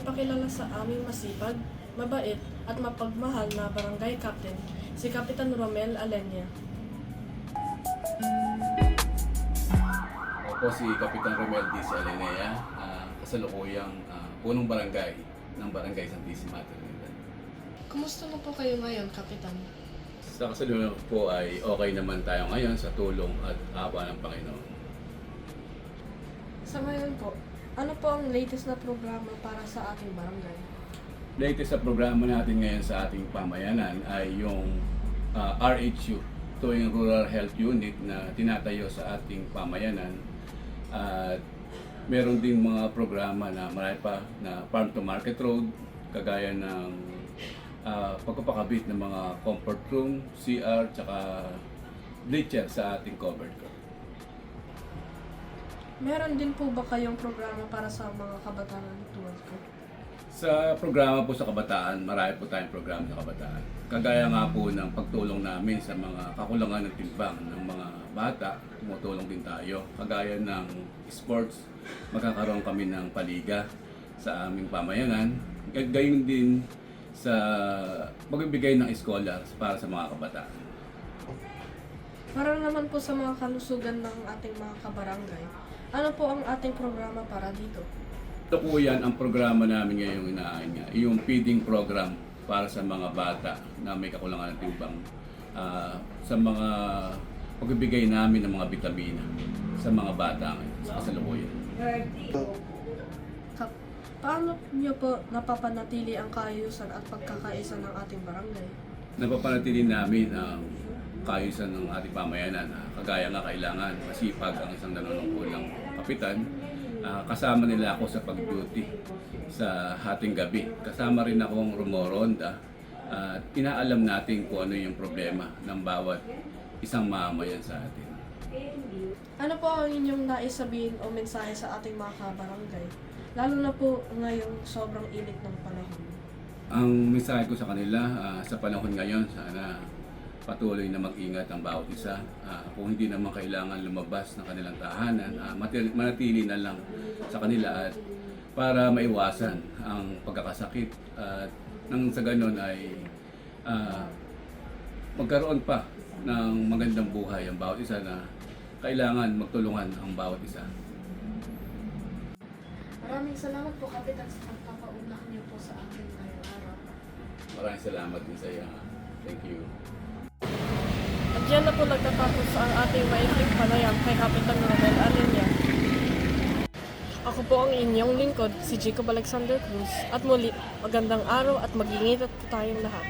ipakilala sa aming masipag, mabait at mapagmahal na barangay captain, si Kapitan Romel Alenia. Ako po si Kapitan Romel D. Alenea, kasalukuyang punong barangay ng Barangay Santissima Trinidad. Kumusta na po kayo ngayon, Kapitan? Sa kasalukuyan po ay okay naman tayo ngayon sa tulong at awa ng Panginoon. Sa ngayon po, ano po ang latest na programa para sa ating barangay? Latest sa programa natin ngayon sa ating pamayanan ay yung RHU, tuwing Rural Health Unit na tinatayo sa ating pamayanan. At meron ding mga programa na marami pa na Farm to Market Road, kagaya ng pagpapakabit ng mga comfort room, CR, tsaka bleacher sa ating covered car. Meron din po ba kayong programa para sa mga kabataan tulad ko? Sa programa po sa kabataan, marami po tayong programa sa kabataan. Kagaya nga po ng pagtulong namin sa mga kakulangan ng timbang ng mga bata, tumutulong din tayo. Kagaya ng sports, magkakaroon kami ng paliga sa aming pamayanan. Gayon din sa pagbibigay ng scholars para sa mga kabataan. Para naman po sa mga kalusugan ng ating mga kabarangay, ano po ang ating programa para dito? Ito po yan ang programa namin ngayong inaayon nga, yung feeding program para sa mga bata na may kakulangan ng timbang, sa mga pagbibigay namin ng mga bitamina sa mga bata ngayon, sa kasalukuyan. Paano niyo po napapanatili ang kaayusan at pagkakaisa ng ating barangay? Napapanatili namin ang kaayusan ng ating pamayanan. Kagaya nga kailangan masipag ang isang nanunungkulang kapitan. Kasama nila ako sa pag-duty sa hating gabi. Kasama rin akong rumoronda at inaalam natin kung ano yung problema ng bawat isang mamamayan sa atin. Ano po ang inyong nais sabihin o mensahe sa ating mga kabarangay? Lalo na po ngayong sobrang init ng panahon. Ang mensahe ko sa kanila sa panahon ngayon, sana patuloy na mag-ingat ang bawat isa. Kung hindi naman kailangan lumabas ng kanilang tahanan, manatili na lang sa kanila at para maiwasan ang pagkakasakit at nang sa ganon ay magkaroon pa ng magandang buhay ang bawat isa na kailangan magtulungan ang bawat isa. Maraming salamat po, Kapitan, sa pagpapaunak niyo po sa akin ngayong araw. Maraming salamat din sa iyo. Thank you. At dyan na po nagtatapos ang ating maikling panayam kay Kapitan Romel Alenia. Ako po ang inyong lingkod, si Jacob Alexander Cruz. At muli, magandang araw at mag-ingat po tayong lahat.